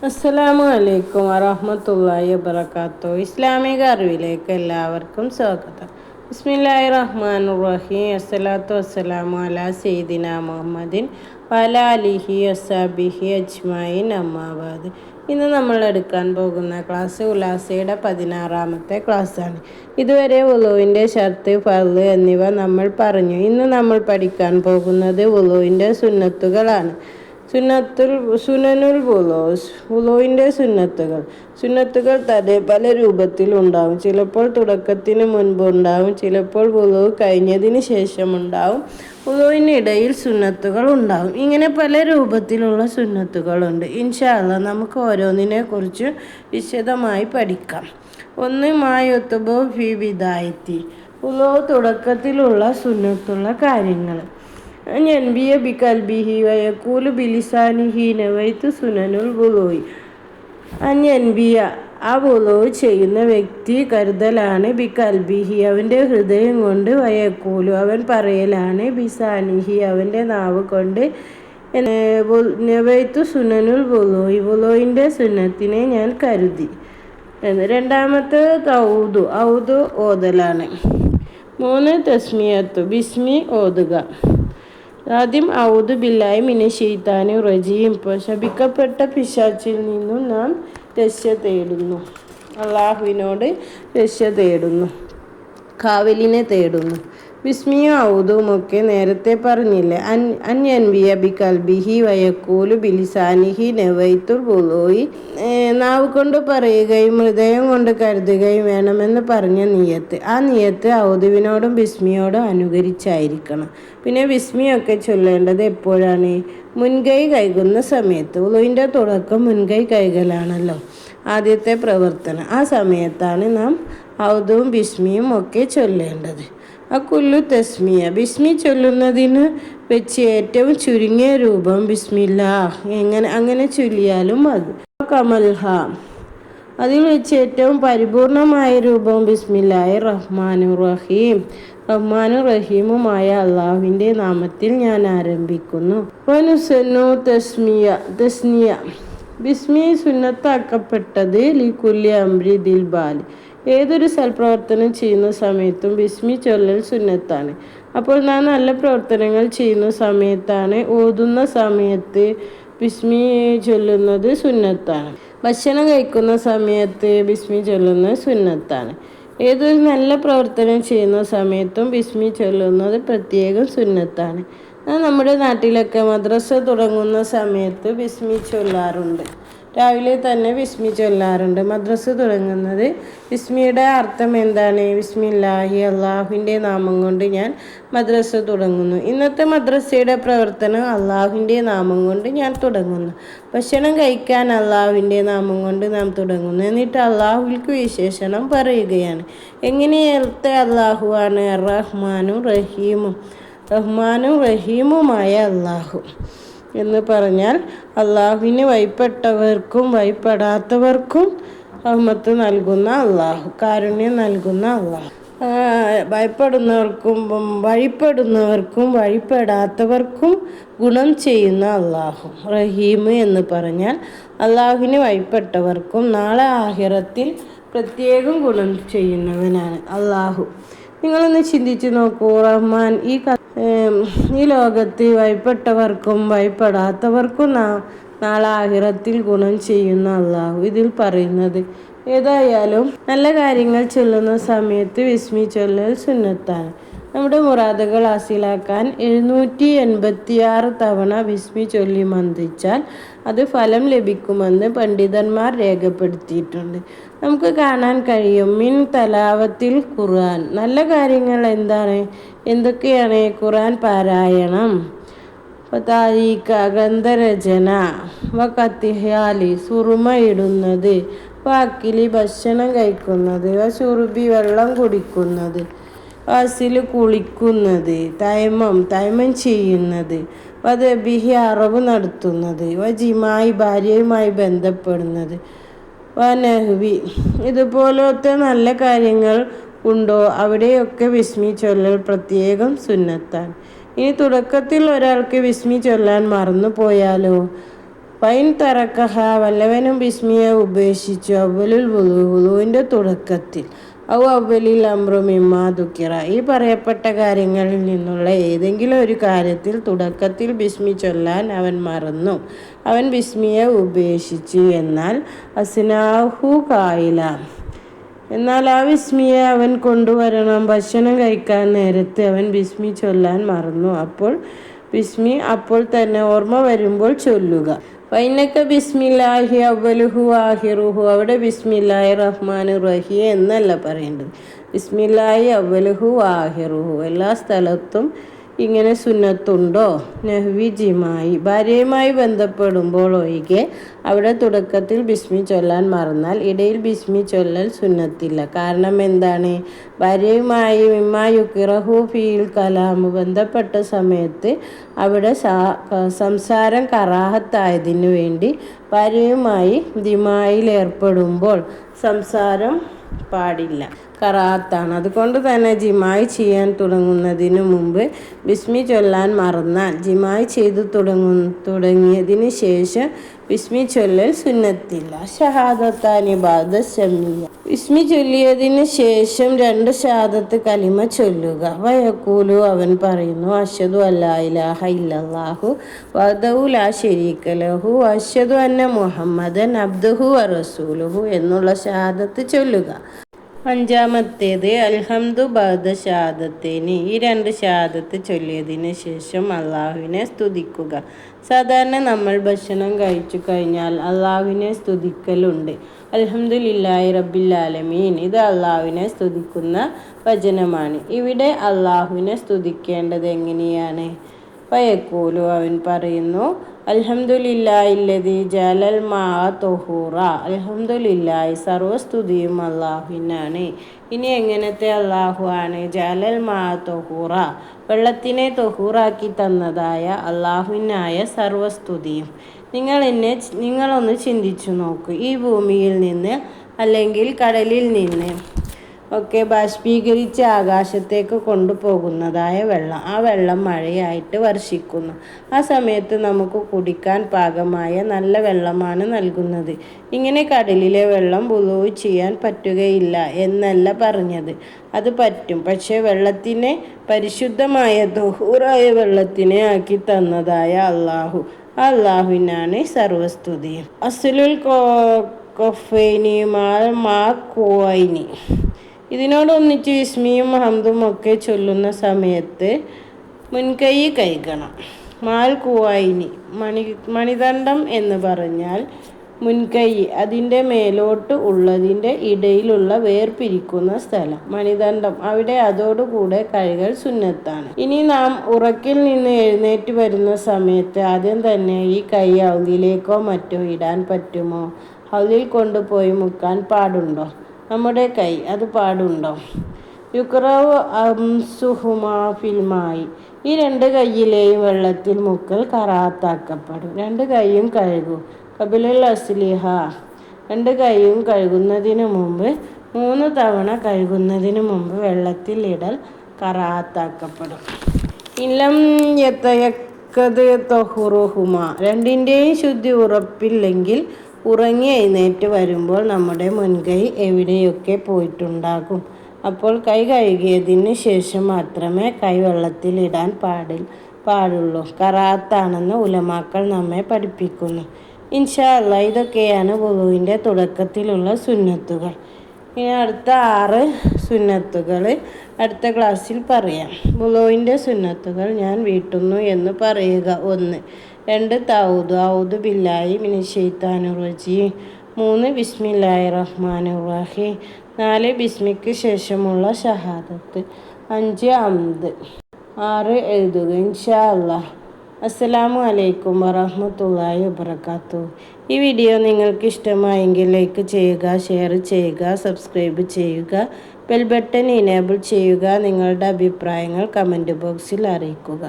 അസ്സലാമു അലൈക്കും വറഹ്മത്തുള്ളാഹി വബറകാതുഹു. ഇസ്ലാമിക അറിവിലേക്ക് എല്ലാവർക്കും സ്വാഗതം. ബിസ്മില്ലാഹിർ റഹ്മാനിർ റഹീം. അസ്സലാത്തു വസ്സലാമു അലാ സയ്യിദിനാ മുഹമ്മദിൻ വഅലാ ആലിഹി വസ്സഹ്ബിഹി അജ്മഈൻ, അമ്മാ ബഅദ്. ഇന്ന് നമ്മൾ എടുക്കാൻ പോകുന്ന ക്ലാസ് ഉലാസയുടെ 16ാമത്തെ ക്ലാസ്സാണ്. ഇതുവരെ വുളുവിൻ്റെ ഷർത്ത്, ഫർള് എന്നിവ നമ്മൾ പറഞ്ഞു. ഇന്ന് നമ്മൾ പഠിക്കാൻ പോകുന്നത് വുളുവിൻ്റെ സുന്നത്തുകളാണ്. സുനനുൽ വുളുവിൻ്റെ സുന്നത്തുകൾ തന്നെ പല രൂപത്തിലുണ്ടാവും. ചിലപ്പോൾ തുടക്കത്തിന് മുൻപ് ഉണ്ടാവും, ചിലപ്പോൾ വുളു കഴിഞ്ഞതിന് ശേഷം ഉണ്ടാവും, വുളുവിനിടയിൽ സുന്നത്തുകൾ ഉണ്ടാവും. ഇങ്ങനെ പല രൂപത്തിലുള്ള സുന്നത്തുകളുണ്ട്. ഇൻഷാ അല്ലാഹ് നമുക്ക് ഓരോന്നിനെ കുറിച്ച് വിശദമായി പഠിക്കാം. 1. മായുത്തുബു ഫി ബിദായത്തി, വുളു തുടക്കത്തിലുള്ള സുന്നത്തുള്ള കാര്യങ്ങൾ. അൻയൻബിയ ബികൽബിഹി വയഖൂലു ബിലിസാനിഹി നവൈതു സുനനുൽ വുളൂഇ. അൻയൻബിയ, ആ വുളൂ ചെയ്യുന്ന വ്യക്തി കരുതലാണ്, ബികൽബിഹി അവൻ്റെ ഹൃദയം കൊണ്ട്, വയഖൂലു അവൻ പറയലാണ്, ബിസാനിഹി അവൻ്റെ നാവ് കൊണ്ട്, നവൈതു സുനനുൽ വുളൂഇ വുളൂഇൻ്റെ സുന്നത്തിനെ ഞാൻ കരുതി. രണ്ടാമത്തേത് ഔദു ഓതലാണ്. 3. തസ്മിയത്തു, ബിസ്മി ഓതുക. ആദ്യം ഔദു ബില്ലാഹി മിനശ് ശൈത്താനിർ റജീം, ശപിക്കപ്പെട്ട പിശാചിൽ നിന്നും നാം രക്ഷ തേടുന്നു, അള്ളാഹുവിനോട് രക്ഷ തേടുന്നു, കാവലിനെ തേടുന്നു. ബിസ്മിയും ഔദുമൊക്കെ നേരത്തെ പറഞ്ഞില്ലേ. അൻയൻബിയ ബികൽബിഹി വയഖൂലു ബിലിസാനിഹി നവൈത്തുൽ വുളൂഇ, നാവ് കൊണ്ട് പറയുകയും ഹൃദയം കൊണ്ട് കരുതുകയും വേണമെന്ന് പറഞ്ഞ നിയത്ത്. ആ നിയത്ത് ഔദുവിനോടും ബിസ്മിയോടും അനുകരിച്ചായിരിക്കണം. പിന്നെ ബിസ്മിയൊക്കെ ചൊല്ലേണ്ടത് എപ്പോഴാണ്? മുൻകൈ കഴുകുന്ന സമയത്ത്. വുളുവിൻ്റെ തുടക്കം മുൻകൈ കഴുകലാണല്ലോ, ആദ്യത്തെ പ്രവർത്തനം. ആ സമയത്താണ് നാം ഔദുവും ബിസ്മിയും ഒക്കെ ചൊല്ലേണ്ടത്. അക്കുല്ലു തസ്മിയ, ബിസ്മി ചൊല്ലുന്നതിന് വെച്ച് ഏറ്റവും ചുരുങ്ങിയ രൂപം ബിസ്മില്ലാ, അങ്ങനെ ചൊല്ലിയാലും മതി. കമൽഹ, അതിൽ വെച്ച് ഏറ്റവും പരിപൂർണമായ രൂപം ബിസ്മില്ലാഹിർ റഹ്മാനിർ റഹീം, റഹ്മാനും റഹീമുമായ അള്ളാഹുവിൻ്റെ നാമത്തിൽ ഞാൻ ആരംഭിക്കുന്നു. വനുസന്നു തസ്നിയ, ബിസ്മി സുന്നത്താക്കപ്പെട്ടത് ലികുല്ലി അംരി ദിൽ ബാൽ, ഏതൊരു സൽപ്രവർത്തനം ചെയ്യുന്ന സമയത്തും ബിസ്മി ചൊല്ലൽ സുന്നത്താണ്. അപ്പോൾ നാം നല്ല പ്രവർത്തനങ്ങൾ ചെയ്യുന്ന സമയത്താണ്, ഓതുന്ന സമയത്ത് ബിസ്മി ചൊല്ലുന്നത് സുന്നത്താണ്. ഭക്ഷണം കഴിക്കുന്ന സമയത്ത് ബിസ്മി ചൊല്ലുന്നത് സുന്നത്താണ്. ഏതൊരു നല്ല പ്രവർത്തനം ചെയ്യുന്ന സമയത്തും ബിസ്മി ചൊല്ലുന്നത് പ്രത്യേകം സുന്നത്താണ്. നമ്മുടെ നാട്ടിലൊക്കെ മദ്രസ തുടങ്ങുന്ന സമയത്ത് ബിസ്മി ചൊല്ലാറുണ്ട്. രാവിലെ തന്നെ ബിസ്മി ചൊല്ലാറുണ്ട്. മദ്രസ തുടങ്ങുന്നത്, ബിസ്മിയുടെ അർത്ഥം എന്താണ്? ബിസ്മില്ലാഹി, അള്ളാഹുവിൻ്റെ നാമം കൊണ്ട് ഞാൻ മദ്രസ തുടങ്ങുന്നു. ഇന്നത്തെ മദ്രസയുടെ പ്രവർത്തനം അള്ളാഹുവിൻ്റെ നാമം കൊണ്ട് ഞാൻ തുടങ്ങുന്നു. ഭക്ഷണം കഴിക്കാൻ അള്ളാഹുവിൻ്റെ നാമം കൊണ്ട് നാം തുടങ്ങുന്നു. എന്നിട്ട് അള്ളാഹുവിൽക്ക് വിശേഷണം പറയുകയാണ്. എങ്ങനെയത്തെ അള്ളാഹുവാണ്? റഹ്മാനും റഹീമുമായ അള്ളാഹു എന്ന് പറഞ്ഞാൽ അള്ളാഹുവിന് വഴിപ്പെട്ടവർക്കും വഴിപ്പെടാത്തവർക്കും റഹ്മത്ത് നൽകുന്ന അള്ളാഹു, കാരുണ്യം നൽകുന്ന അള്ളാഹു. വഴിപ്പെടുന്നവർക്കും വഴിപ്പെടാത്തവർക്കും ഗുണം ചെയ്യുന്ന അള്ളാഹു. റഹീം എന്ന് പറഞ്ഞാൽ അള്ളാഹുവിന് വഴിപ്പെട്ടവർക്കും നാളെ ആഖിറത്തിൽ പ്രത്യേകം ഗുണം ചെയ്യുന്നവനാണ് അള്ളാഹു. നിങ്ങളൊന്ന് ചിന്തിച്ച് നോക്കൂ. റഹ്മാൻ ഈ ലോകത്ത് വഴിപ്പെട്ടവർക്കും വഴിപ്പെടാത്തവർക്കും നാളെ ആഖിറത്തിൽ ഗുണം ചെയ്യുന്ന അള്ളാഹു ഇതിൽ പറയുന്നത്. ഏതായാലും നല്ല കാര്യങ്ങൾ ചൊല്ലുന്ന സമയത്ത് ബിസ്മി ചൊല്ലൽ സുന്നത്താണ്. നമ്മുടെ മുറാദുകൾ ഹാസിലാക്കാൻ 786 തവണ ബിസ്മി ചൊല്ലി മന്ത്രിച്ചാൽ അത് ഫലം ലഭിക്കുമെന്ന് പണ്ഡിതന്മാർ രേഖപ്പെടുത്തിയിട്ടുണ്ട്. നമുക്ക് കാണാൻ കഴിയും. മിൻ തലാവത്തിൽ ഖുർആൻ, നല്ല കാര്യങ്ങൾ എന്തൊക്കെയാണ്? ഖുർആൻ പാരായണം, താരീഖ ഗ്രന്ഥരചന, വഖത്തിഹാലി സുറുമയിടുന്നത്, വാക്കിലി ഭക്ഷണം കഴിക്കുന്നത്, വസുറുബി വെള്ളം കുടിക്കുന്നത്, വാസില് കുളിക്കുന്നത്, തൈമം ചെയ്യുന്നത്, വദബിഹി അറവ് നടത്തുന്നത്, വജിമായി ഭാര്യയുമായി ബന്ധപ്പെടുന്നത്, വനഹ്വി ഇതുപോലത്തെ നല്ല കാര്യങ്ങൾ ഉണ്ടോ അവിടെയൊക്കെ ബിസ്മി ചൊല്ലൽ പ്രത്യേകം സുന്നത്താണ്. ഇനി തുടക്കത്തിൽ ഒരാൾക്ക് ബിസ്മി ചൊല്ലാൻ മറന്നു പോയാലോ? വൈൻ തറക്കഹ വല്ലവനും ബിസ്മിയെ ഉപേക്ഷിച്ചു അവലുൽ വുളുവിൻ്റെ തുടക്കത്തിൽ അവലിൽ അമ്രുമിമ്മാ ദുഃഖിറ ഈ പറയപ്പെട്ട കാര്യങ്ങളിൽ നിന്നുള്ള ഏതെങ്കിലും ഒരു കാര്യത്തിൽ തുടക്കത്തിൽ ബിസ്മി ചൊല്ലാൻ അവൻ മറന്നു, അവൻ ബിസ്മിയെ ഉപേക്ഷിച്ചു. എന്നാൽ അസ്നാഹു കായില എന്നാൽ ആ ബിസ്മിയെ അവൻ കൊണ്ടുവരണം. ഭക്ഷണം കഴിക്കാൻ നേരത്ത് അവൻ ബിസ്മി ചൊല്ലാൻ മറന്നു. അപ്പോൾ തന്നെ ഓർമ്മ വരുമ്പോൾ ചൊല്ലുക. വൈനക്ക ബിസ്മില്ലാഹി അവലുഹു ആഹിറുഹു അവിടെ ബിസ്മില്ലാഹി റഹ്മാൻ റഹീം എന്നല്ല പറയേണ്ടത്, ബിസ്മില്ലാഹി അവലുഹു ആഹിറുഹു. എല്ലാ സ്ഥലത്തും ഇങ്ങനെ സുന്നത്തുണ്ടോ? നഹ്വി ജിമായി ഭാര്യയുമായി ബന്ധപ്പെടുമ്പോൾ ഒഴികെ അവിടെ തുടക്കത്തിൽ ബിസ്മി ചൊല്ലാൻ മറന്നാൽ ഇടയിൽ ബിസ്മി ചൊല്ലൽ സുന്നത്തില്ല. കാരണം എന്താണ്? ഭാര്യയുമായി മിമ്മായുക്കിറഹു ഫീൽ കലാമ് ബന്ധപ്പെട്ട സമയത്ത് അവിടെ സംസാരം കറാഹത്തായതിനു വേണ്ടി ഭാര്യയുമായി ദിമായിൽ ഏർപ്പെടുമ്പോൾ സംസാരം പാടില്ല, കറാഹത്താണ്. അതുകൊണ്ട് തന്നെ ജിമായി ചെയ്യാൻ തുടങ്ങുന്നതിന് മുമ്പ് ബിസ്മി ചൊല്ലാൻ മറന്നാൽ ജിമായി ചെയ്തു തുടങ്ങിയതിന് ശേഷം ബിസ്മി ചൊല്ലൽ സുന്നത്തില്ല. ഷഹാദത്താനി ബഅദ ശമിയ ബിസ്മി ചൊല്ലിയതിന് ശേഷം 2 ഷഹാദത്ത് കലിമ ചൊല്ലുക. വയഖൂലു അവൻ പറയുന്നു അഷ്ഹദു അല്ലാ ഇലാഹ ഇല്ലല്ലാഹു വഹ്ദഹു ലാ ശരീക ലഹു വഅഷ്ഹദു അന്ന മുഹമ്മദൻ അബ്ദുഹു വറസൂലുഹു എന്നുള്ള ഷഹാദത്ത് ചൊല്ലുക. 5-ാമത്തേത് അൽഹംദു ബഅദ ഷഹാദത്തൈനി ഈ 2 ഷഹാദത്ത് ചൊല്ലിയതിന് ശേഷം അള്ളാഹുവിനെ സ്തുതിക്കുക. സാധാരണ നമ്മൾ ഭക്ഷണം കഴിച്ചു കഴിഞ്ഞാൽ അള്ളാഹുവിനെ സ്തുതിക്കലുണ്ട്. അൽഹംദുലില്ലാഹി റബ്ബിൽ ആലമീൻ ഇത് അള്ളാഹുവിനെ സ്തുതിക്കുന്ന വചനമാണ്. ഇവിടെ അള്ളാഹുവിനെ സ്തുതിക്കേണ്ടത് എങ്ങനെയാണ്? വയഖൂലു അവൻ പറയുന്നു അൽഹംദുലില്ലാഹില്ലദീ ജഅലൽ മാഅ തൊഹൂറ അൽഹംദുലില്ലാഹി സർവസ്തുതിയും അള്ളാഹുവിനാണ്. ഇനി എങ്ങനത്തെ അള്ളാഹു ആണ്? ജഅലൽ മാഅ തൊഹൂറ വെള്ളത്തിനെ തൊഹൂറാക്കി തന്നതായ അള്ളാഹുവിനായ സർവസ്തുതിയും. നിങ്ങളൊന്ന് ചിന്തിച്ചു നോക്കൂ. ഈ ഭൂമിയിൽ നിന്ന് അല്ലെങ്കിൽ കടലിൽ നിന്ന് ഒക്കെ ബാഷ്പീകരിച്ച് ആകാശത്തേക്ക് കൊണ്ടുപോകുന്നതായ വെള്ളം, ആ വെള്ളം മഴയായിട്ട് വർഷിക്കുന്നു. ആ സമയത്ത് നമുക്ക് കുടിക്കാൻ പാകമായ നല്ല വെള്ളമാണ് നൽകുന്നത്. ഇങ്ങനെ കടലിലെ വെള്ളം വുളൂ ചെയ്യാൻ പറ്റുകയില്ല എന്നല്ല പറഞ്ഞത്, അത് പറ്റും. പക്ഷേ വെള്ളത്തിനെ പരിശുദ്ധമായ തൊഹൂറായ വെള്ളത്തിനെ ആക്കി തന്നതായ അള്ളാഹു, ആ അള്ളാഹുവിനാണ് സർവസ്തുതി. അസ്ലുൽ കൊഫൈനി മാൽ മാ കുവൈനി ഇതിനോടൊന്നിച്ച് ഇസ്മിയും ഹംദും ഒക്കെ ചൊല്ലുന്ന സമയത്ത് മുൻകൈ കഴുകണം. മാൽ കുവൈനി മണിദണ്ഡം എന്ന് പറഞ്ഞാൽ മുൻകൈ അതിൻ്റെ മേലോട്ട് ഉള്ളതിൻ്റെ ഇടയിലുള്ള വേർപിരിക്കുന്ന സ്ഥലം മണിദണ്ഡം, അവിടെ അതോടുകൂടെ കഴുകൽ സുന്നത്താണ്. ഇനി നാം ഉറക്കിൽ നിന്ന് എഴുന്നേറ്റ് വരുന്ന സമയത്ത് ആദ്യം തന്നെ ഈ കൈ ഹൗദിലേക്കോ മറ്റോ ഇടാൻ പറ്റുമോ? ഹൗദിൽ കൊണ്ടുപോയി മുക്കാൻ പാടുണ്ടോ? നമ്മുടെ കൈ അത് പാടുണ്ടോ? യുക്റവു അംസുഹുമാ ഫിൽമായി ഈ 2 കൈയിലെയും വെള്ളത്തിൽ മുക്കൽ കറാത്താക്കപ്പെടും. 2 കൈയും കഴുകൂ. കബിലുൽ അസ്ലിഹ 2 കൈയും കഴുകുന്നതിന് മുമ്പ് 3 തവണ കഴുകുന്നതിന് മുമ്പ് വെള്ളത്തിൽ ഇടൽ കറാത്താക്കപ്പെടും. ഇലം യതയക്കദ് തൊഹുറുഹുമ 2ൻ്റെയും ശുദ്ധി ഉറപ്പില്ലെങ്കിൽ ഉറങ്ങി എഴുന്നേറ്റ് വരുമ്പോൾ നമ്മുടെ മുൻകൈ എവിടെയൊക്കെ പോയിട്ടുണ്ടാകും. അപ്പോൾ കൈ കഴുകിയതിന് ശേഷം മാത്രമേ കൈ വെള്ളത്തിൽ ഇടാൻ പാടുള്ളൂ. കറാത്താണെന്ന് ഉലമാക്കൾ നമ്മെ പഠിപ്പിക്കുന്നു. ഇൻഷാ അല്ലാഹ് ഇതൊക്കെയാണ് വുളുവിൻ്റെ തുടക്കത്തിലുള്ള സുന്നത്തുകൾ. ഇനി അടുത്ത 6 സുന്നത്തുകൾ അടുത്ത ക്ലാസ്സിൽ പറയാം. വുളുവിൻ്റെ സുന്നത്തുകൾ ഞാൻ വീട്ടുന്നു എന്ന് പറയുക. 1 2 ഔദു ബില്ലാഹി മിനശ് ശൈത്താനിർ റജീം 3 ബിസ്മില്ലാഹിർ റഹ്മാനിർ റഹീം 4 ബിസ്മിക്ക് ശേഷമുള്ള ഷഹാദത്ത് 5 ഹംദ് 6 എഴുതുക. ഇൻഷാ അല്ലാഹ്. അസ്സലാമു അലൈക്കും വറഹ്മത്തുള്ളാഹി വബറകാതുഹു. ഈ വീഡിയോ നിങ്ങൾക്ക് ഇഷ്ടമായെങ്കിൽ ലൈക്ക് ചെയ്യുക, ഷെയർ ചെയ്യുക, സബ്സ്ക്രൈബ് ചെയ്യുക, ബെൽ ബട്ടൺ ഇനേബിൾ ചെയ്യുക. നിങ്ങളുടെ അഭിപ്രായങ്ങൾ കമൻറ്റ് ബോക്സിൽ അറിയിക്കുക.